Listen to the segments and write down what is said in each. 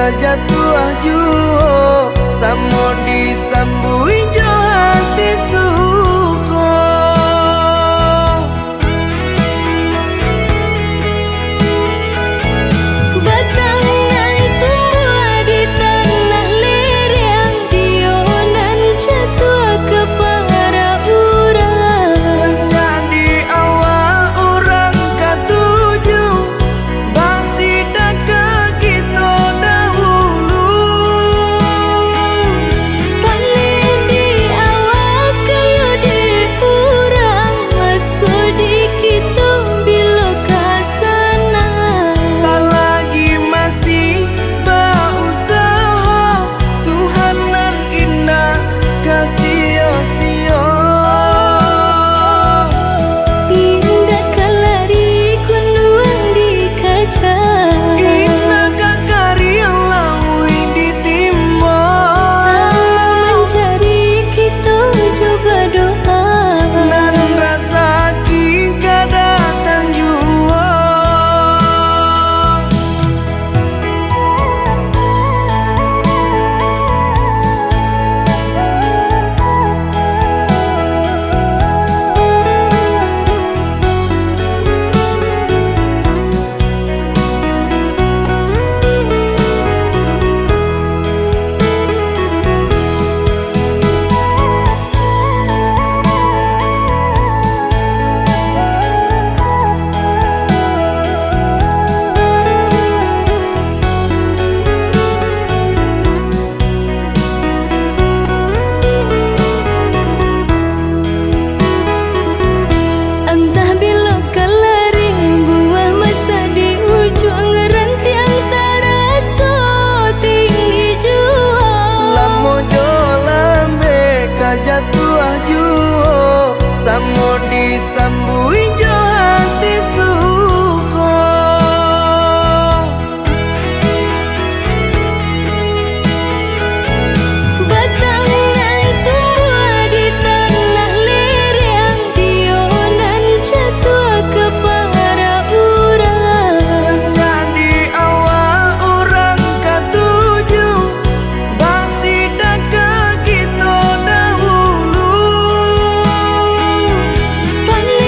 kajatuh juo samo disambui jo hati suko. Batangan tumbuh di tanah lereng, tionan jatuh ke para urang. Jadi awal orang katuju bangsi dak kita dahulu. Panen di awal kayu di urang, masuk di kita bila kasana. Selagi masih berusaha, Tuhan nan indah kasih-sia. Indah kalari kunduan di kaca, Indah kakari yang lawi ditimba. sama mencari kita coba doa. Nan rasa kita datang jua. Entah bila kelaring buah masa di ujung rantiang terasa tinggi jua. Lamo jo lambe kajatuh juo samo disambui jo hati suko. Batangan tumbuh di tanah lereng, tionan jatuh ke para urang. Jadi awal orang katuju bangsi dak kita dahulu. Panen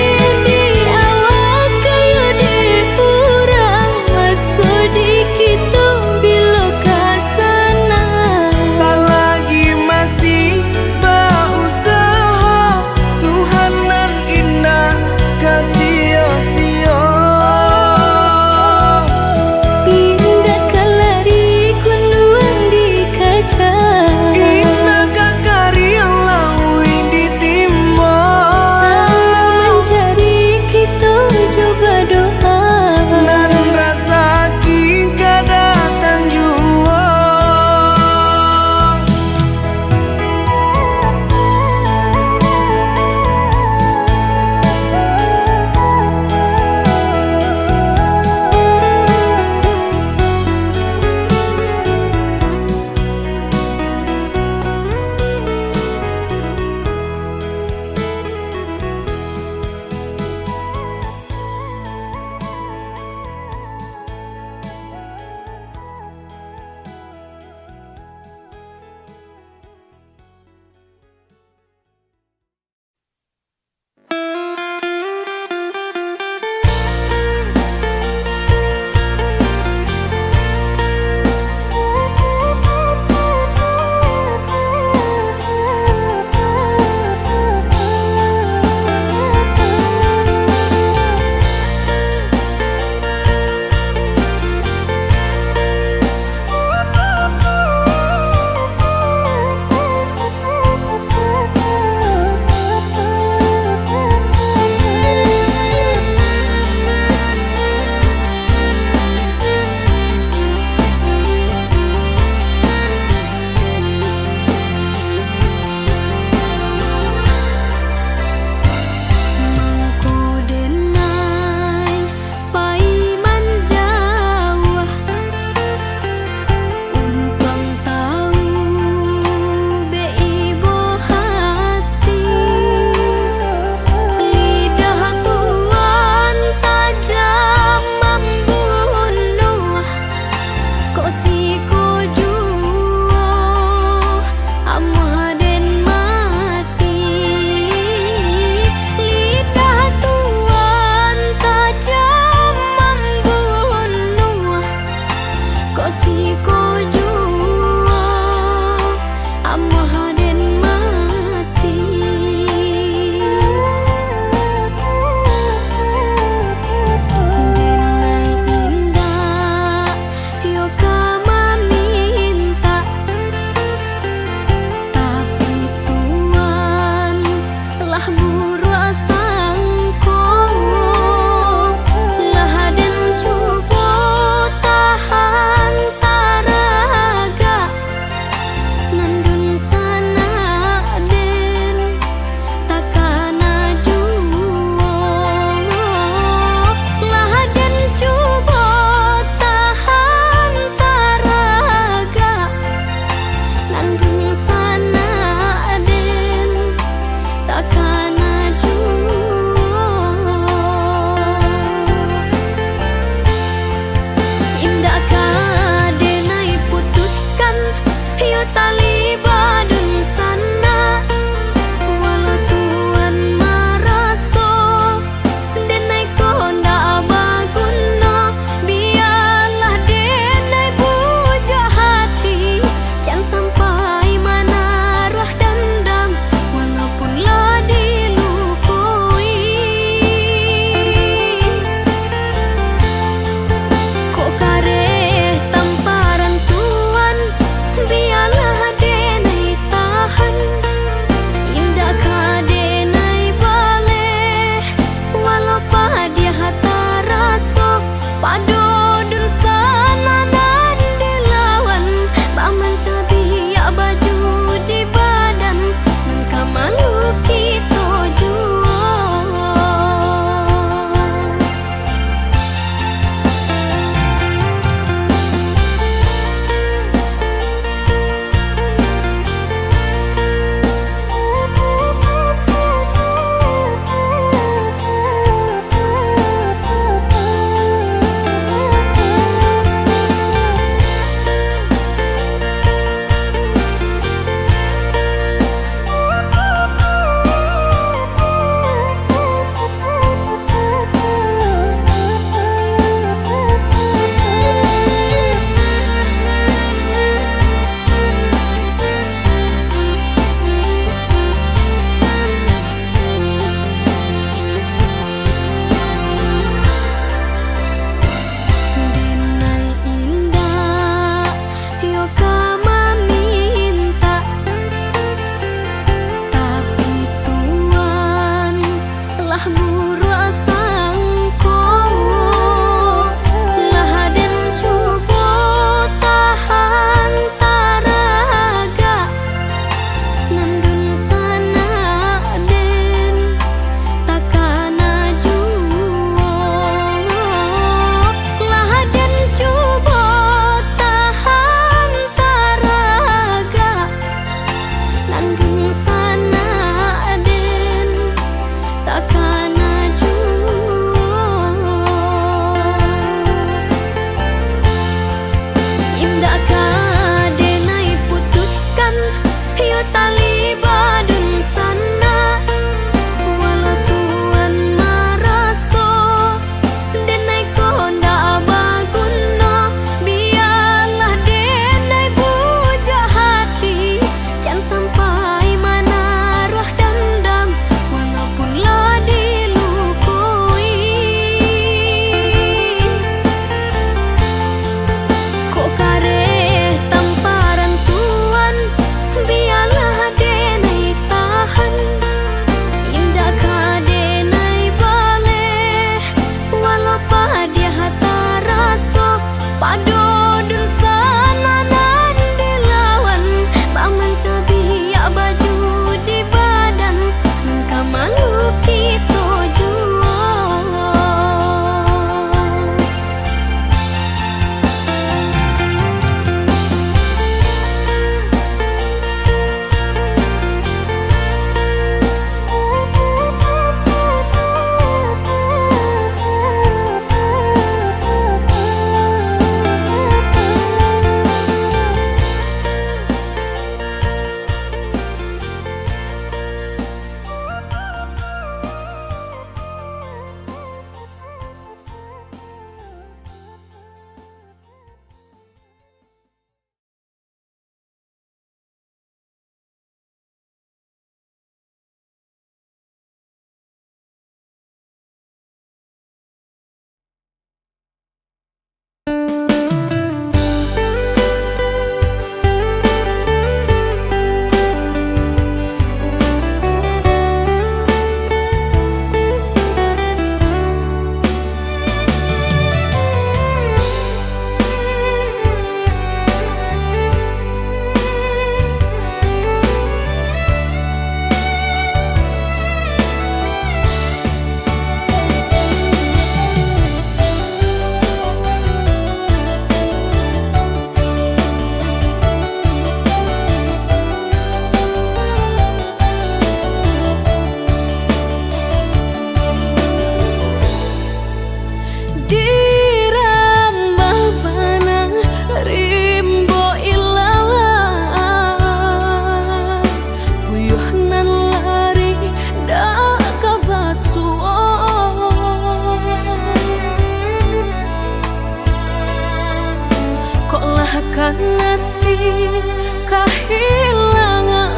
ngasih kehilangan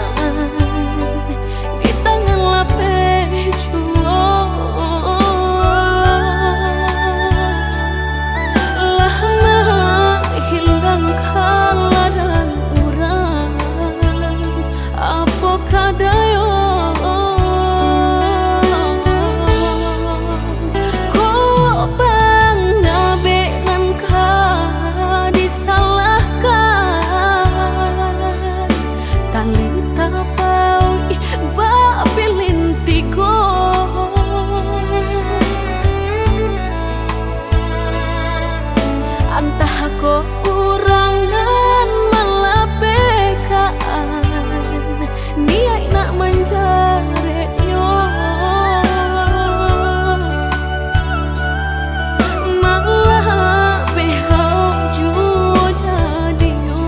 di tangan lapeh jua. Lama hilang kala dan urang apa kadayo. Entah kok kurangan malapekaan niat nak menjareknya malah behau jua jadinya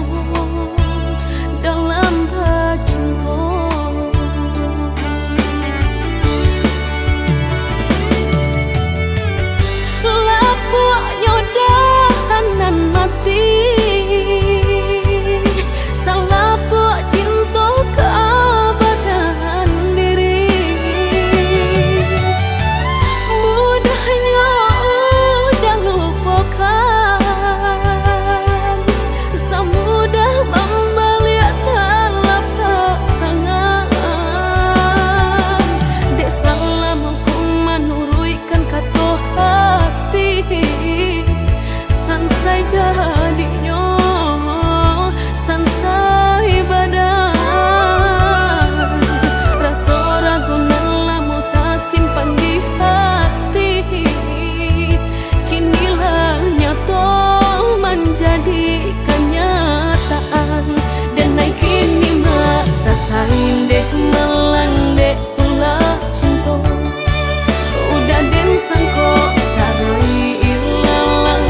dalam cinta. Lapuknya nan mati salah buat cinta keabadian diri. Mudahnya udah lupakan, semudah membalik telapak tangan. Dek salah mampu menurutkan kata hati sansai jadinya sansai badan. Rasa ragu nelamu tak simpan di hati, kinilah nyata menjadi kenyataan. Dan naik kini mata sain deh melang deh ulah cinta. Udah den sangko sarai ilalang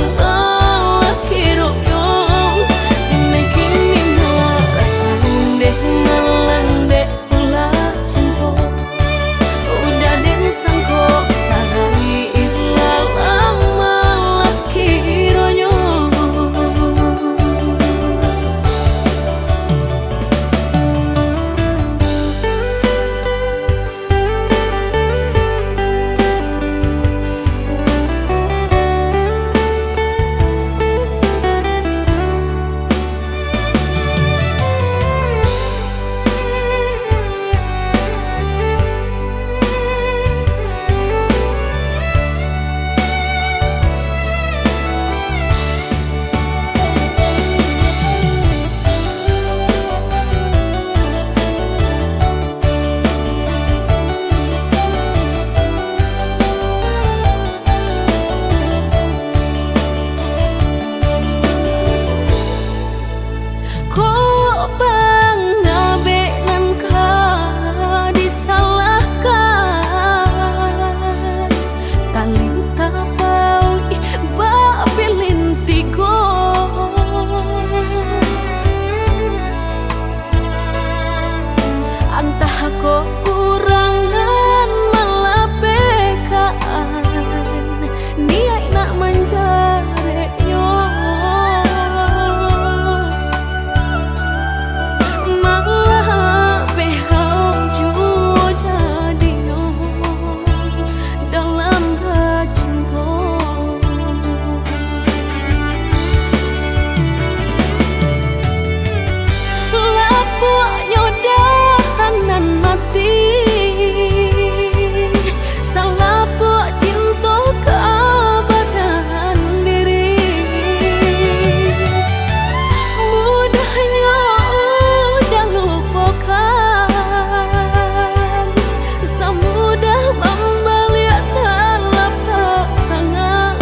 kok kurangan malapekaan niat nak menjareknya malah behau jua jadinya dalam cinta. Lapuknya nan mati salah buat cinta keabadian diri. Mudahnya udah lupakan, semudah membalik telapak tangan.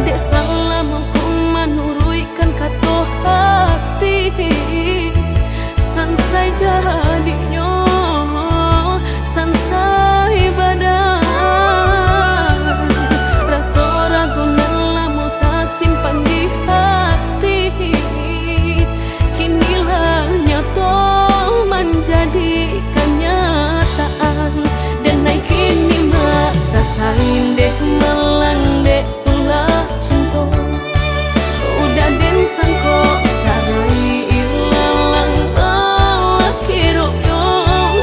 Dek salah mampu menurutkan kata hati sansai jadinya sansai badan. Rasa ragu nelamu tak simpan di hati, kinilah nyata menjadi kenyataan. Dan naik kini mata sain deh melang deh ulah cinta. Udah den sangko sarai ilalang lalaki royong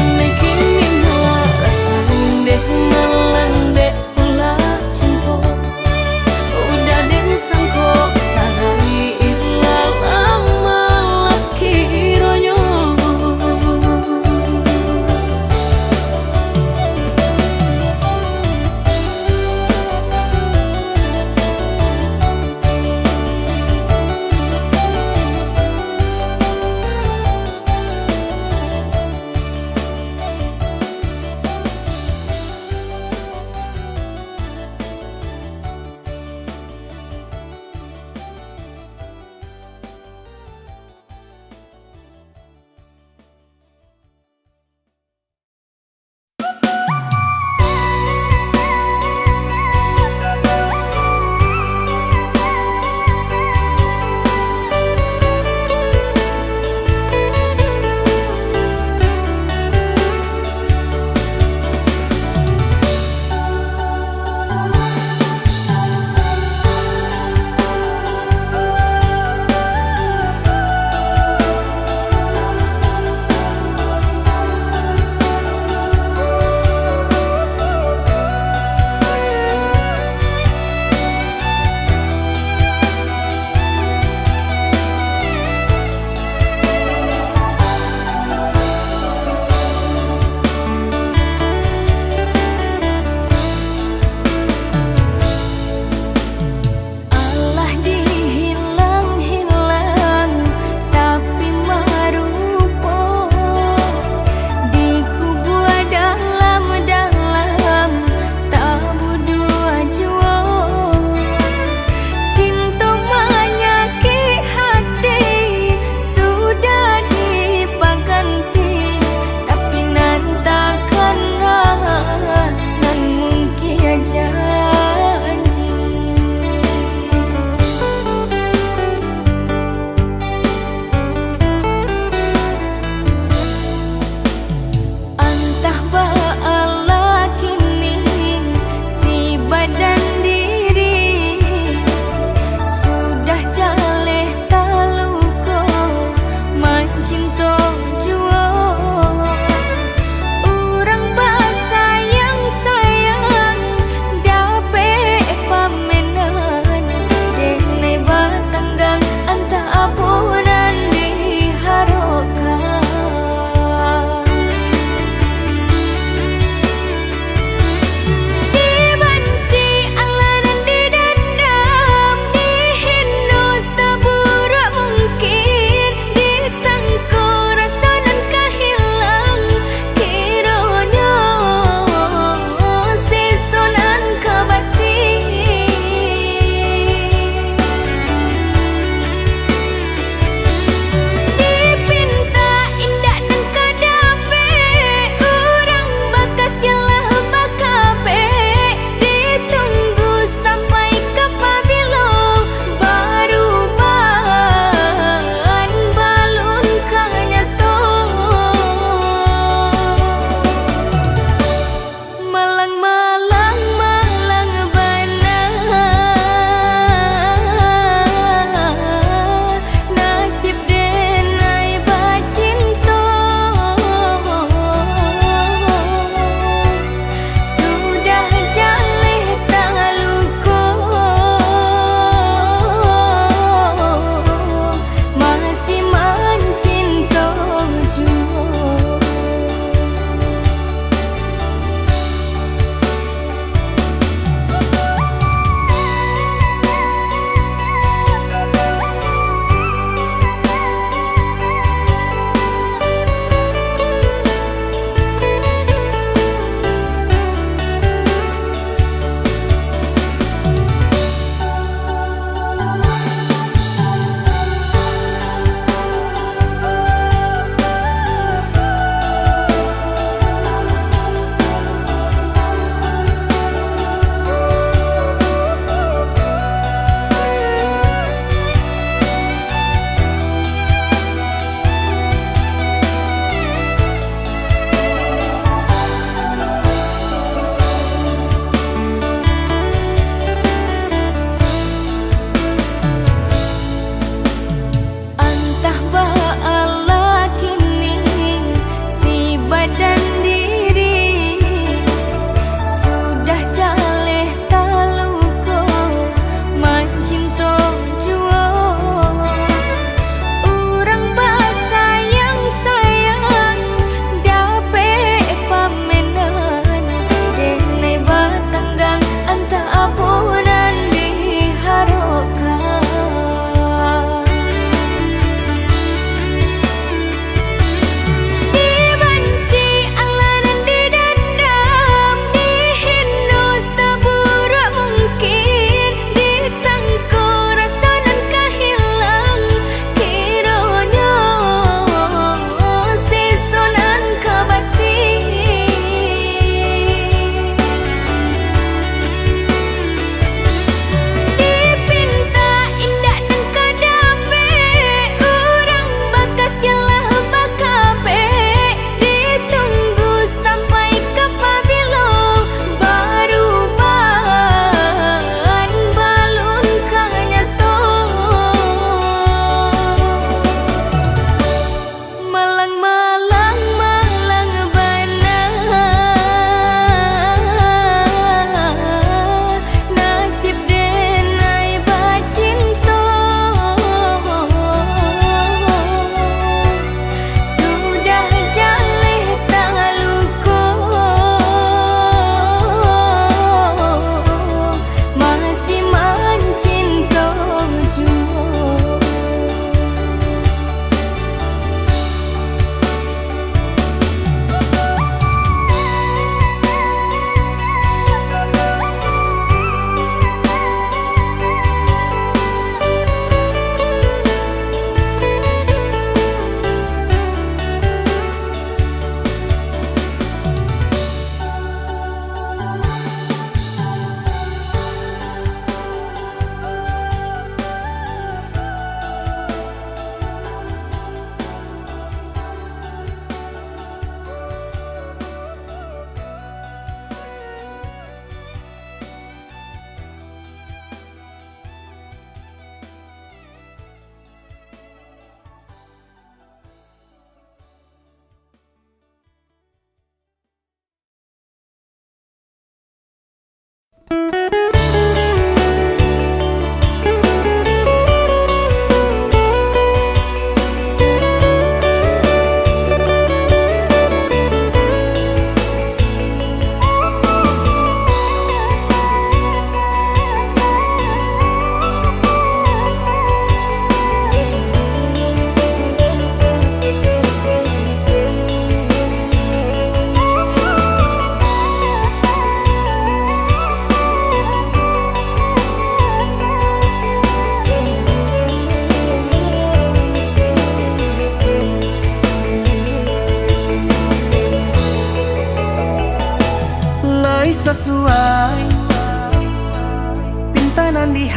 ini kini ngerasain deh ngalang deh ulah cinta udah den sangko sarai ilalang lalaki royong.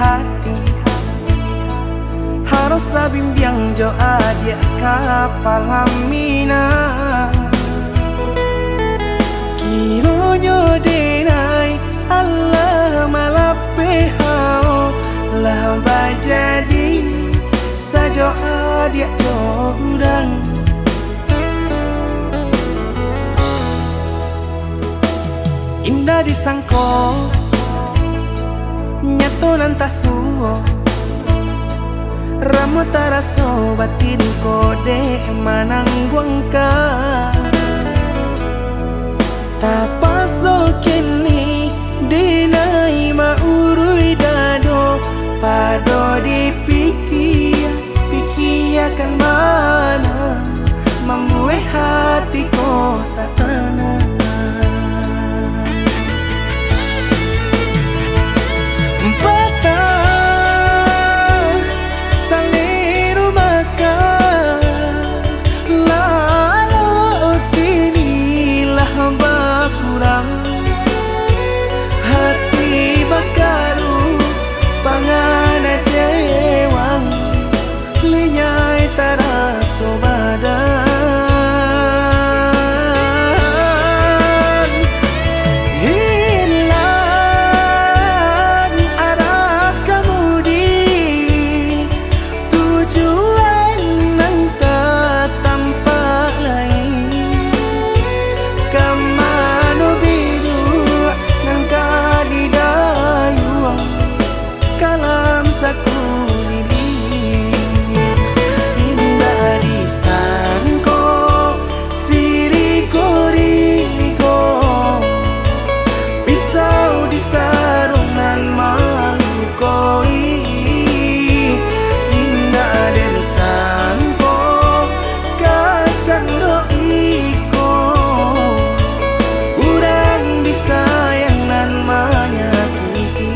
hati harus sabimbiang jo adia kapal hamina kironyo denai Allah malape hao lah bajadi sajo adia jo urang indah disangko nyato nantasuo Ramo taraso batin kode manangguang ka tapaso kini dinai maurui dado pado dipikir pikiakan mana membuat hatiku tak tenang hati bakaru pangana jewang linyai taraso badan hilang arah kemudi tujuan nang tak tampak lain kamano biru nang kadidayuang kalam sakulili indah disangko siriko-riko pisau di sarungan malukoi indah disangko kacang doiko urang disayang nan menyakiti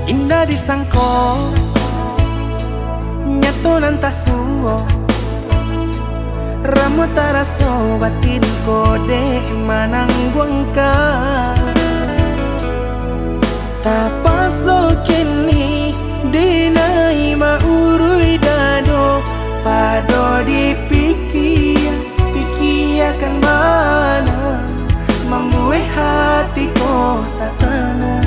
indah disangko nyato nantasuo ramo taraso batin kode manangguang ka tapaso kini dinai maurui dado pado dipikir pikiakan mana membuat hatiku tak tenang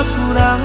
kurang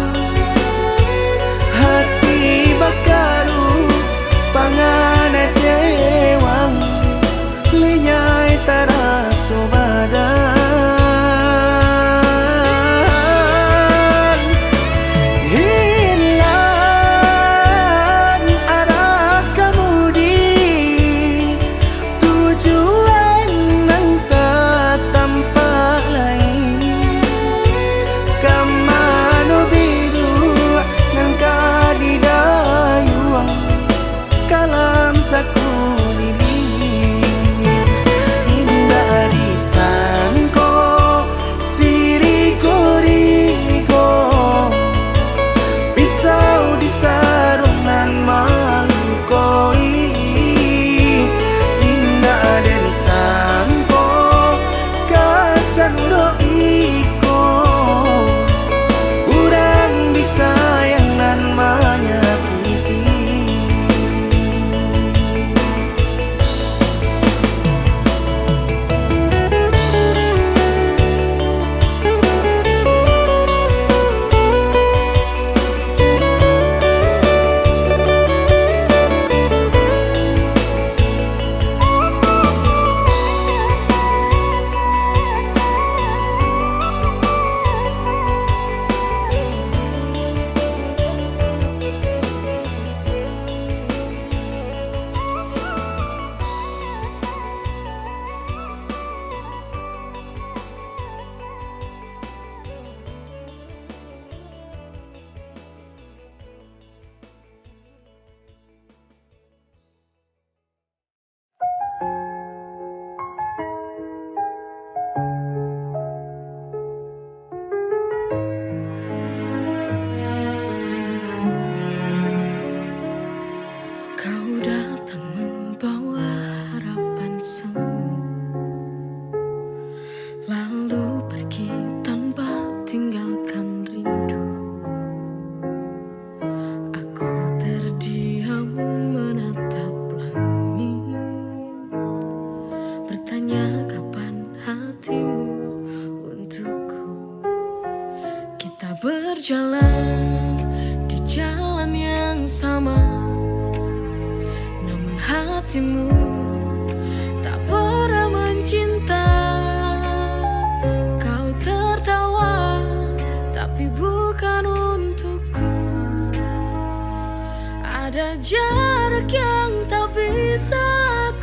Ada jarak yang tak bisa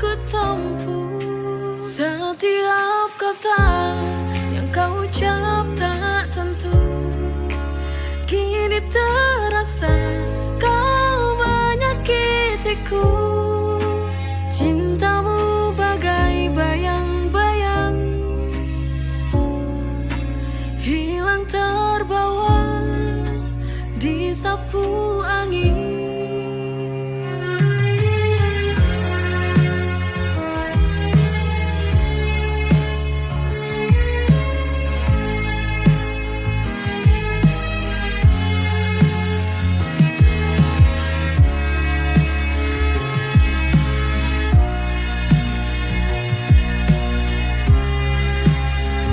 ku tempuh. Setiap kata yang kau ucap tak tentu. Kini terasa kau menyakitiku. Cintamu bagai bayang-bayang, hilang terbawa disapu angin.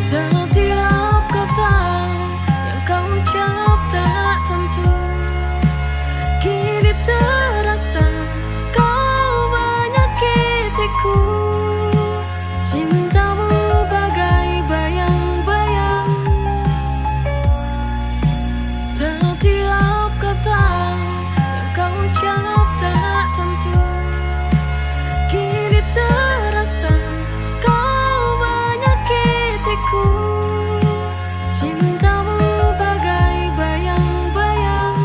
Setiap kata yang kau ucap tak tentu. Kini terasa kau menyakitiku. Cintamu bagai bayang-bayang, setiap kata yang kau ucap tak tentu. Kini terasa kau menyakitiku. Cintamu bagai bayang-bayang.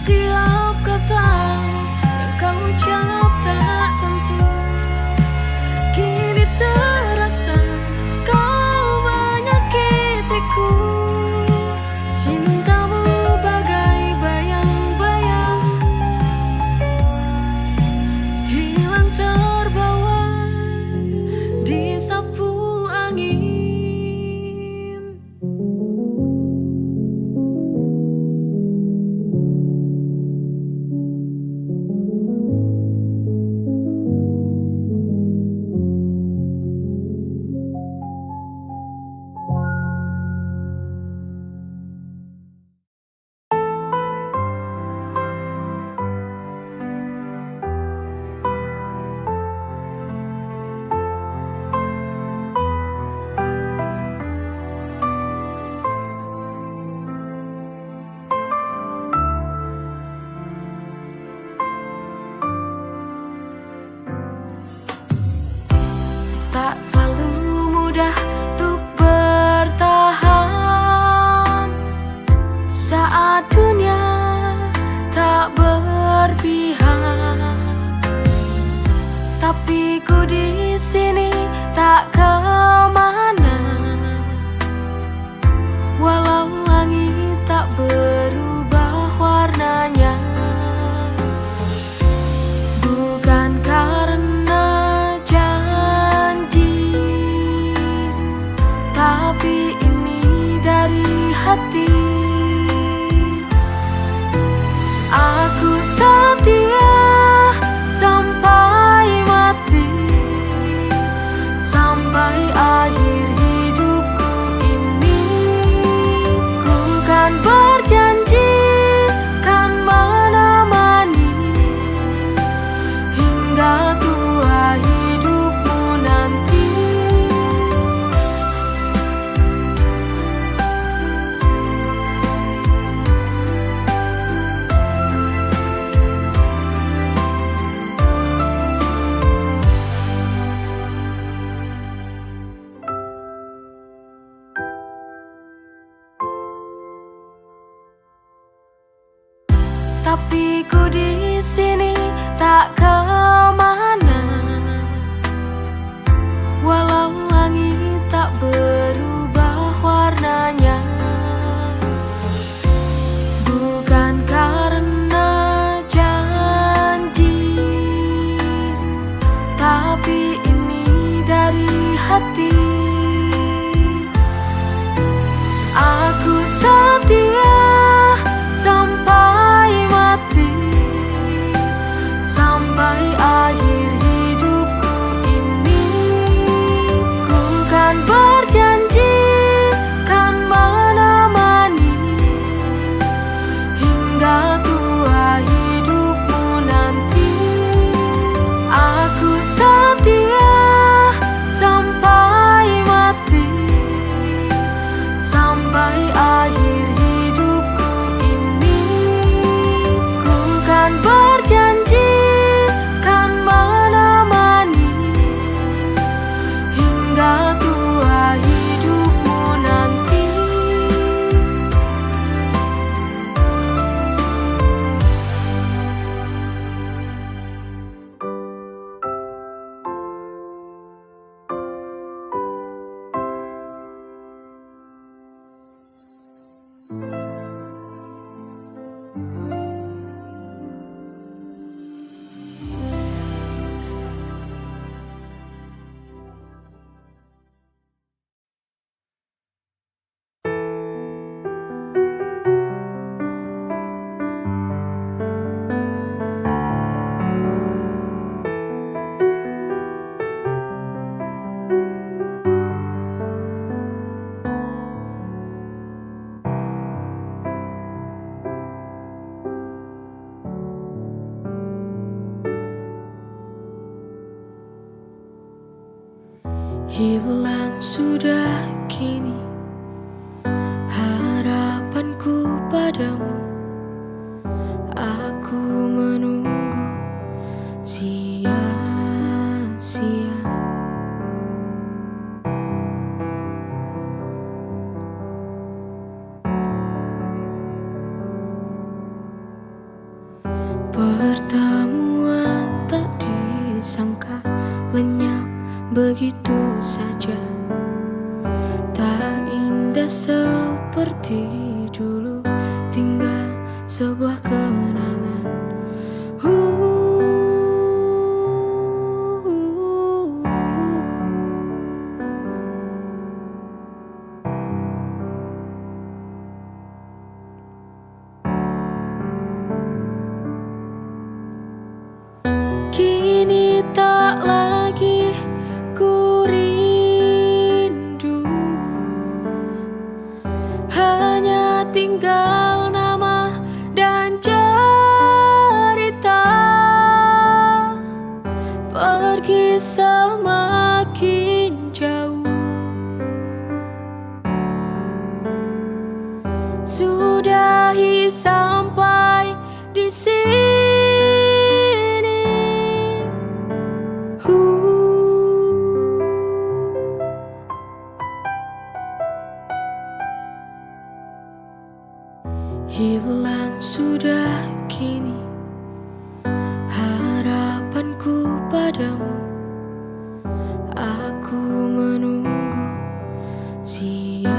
Setiap kata yang kau ucap tak tentu. Kini terasa kau menyakitiku. Cintamu bagai bayang-bayang, hilang terbawa disapu angin. Tak selalu mudah untuk bertahan saat dunia tak berpihak. Tapi ku di sini tak kemana, walau langit tak berubah warnanya. Bukan karena tapi ini dari hati. Aku setia sampai mati, sampai akhir hidupku ini. Ku kan berjanji kan menemani hingga tua hidupmu nanti. Tapi ku di sini tak kemana, walau langit tak berubah warnanya. Bukan karena Hilang sudah kini harapanku padamu. Aku menunggu sia-sia. Pertemuan tak disangka lenyap begitu saja. Tak indah seperti dulu, tinggal sebuah kenangan. Kini tak lagi ku rindu, hanya tinggal nama dan cerita. Pergi semakin jauh, sudahi sampai di sini. Hilang sudah kini harapanku padamu. Aku menunggu sia-sia.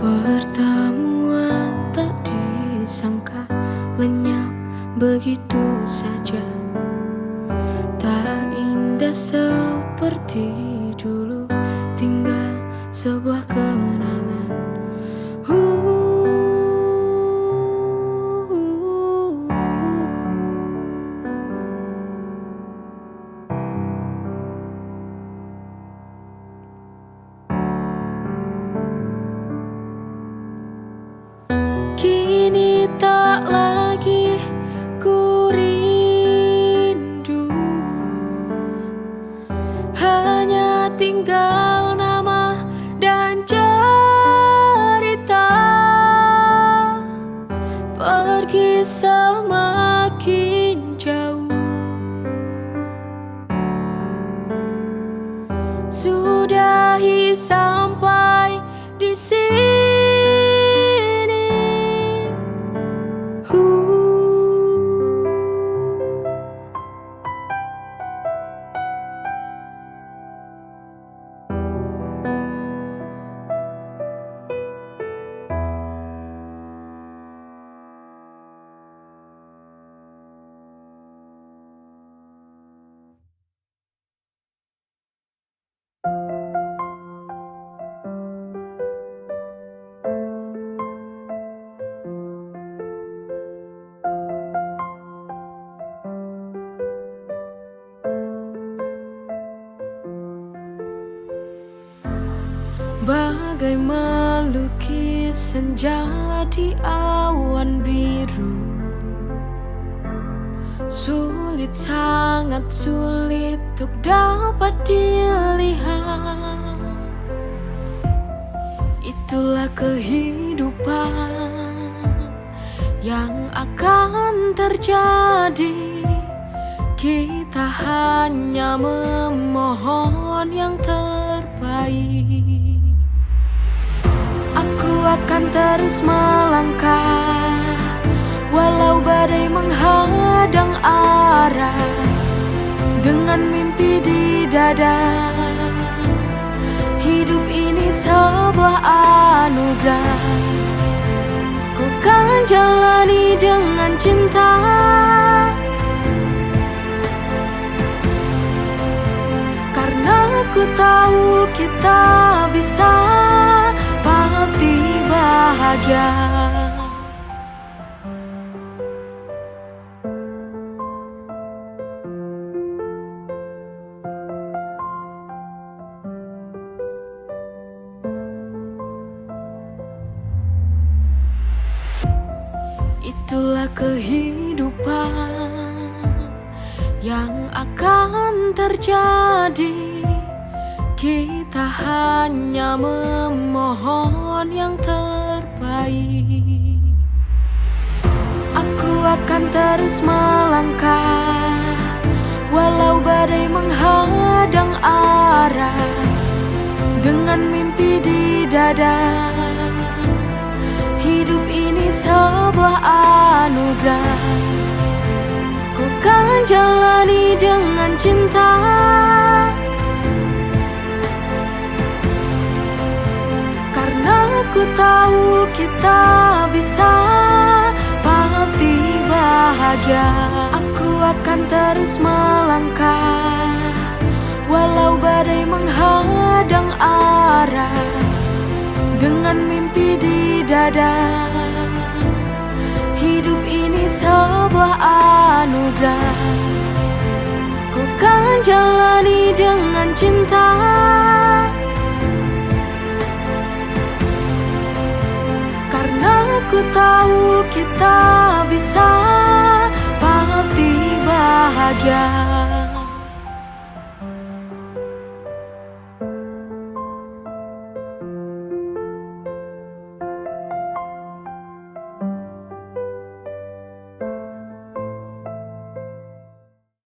Pertemuan tak disangka lenyap begitu saja. Tak indah seperti dulu, tinggal sebuah kenangan. Kini tak lagi ku rindu, hanya tinggal nama dan cerita. Pergi semakin jauh, sudahi sampai di sini. Bagai melukis senja di awan biru, sulit, sangat sulit untuk dapat dilihat. Itulah kehidupan yang akan terjadi. Kita hanya memohon yang terbaik. Aku akan terus melangkah, walau badai menghadang arah. Dengan mimpi di dada, hidup ini sebuah anugerah. Ku kan jalani dengan cinta, karena ku tahu kita bisa pasti bahagia. kehidupan yang akan terjadi. Kita hanya memohon yang terbaik. Aku akan terus melangkah walau badai menghadang arah, dengan mimpi di dada. Hidup ini sebuah anugerah, ku kan jalani dengan cinta. Karena ku tahu kita bisa, pasti bahagia. Aku akan terus melangkah walau badai menghadang arah, dengan mimpi di dada. Hidup ini sebuah anugerah, ku kan jalani dengan cinta. Karena ku tahu kita bisa, pasti bahagia.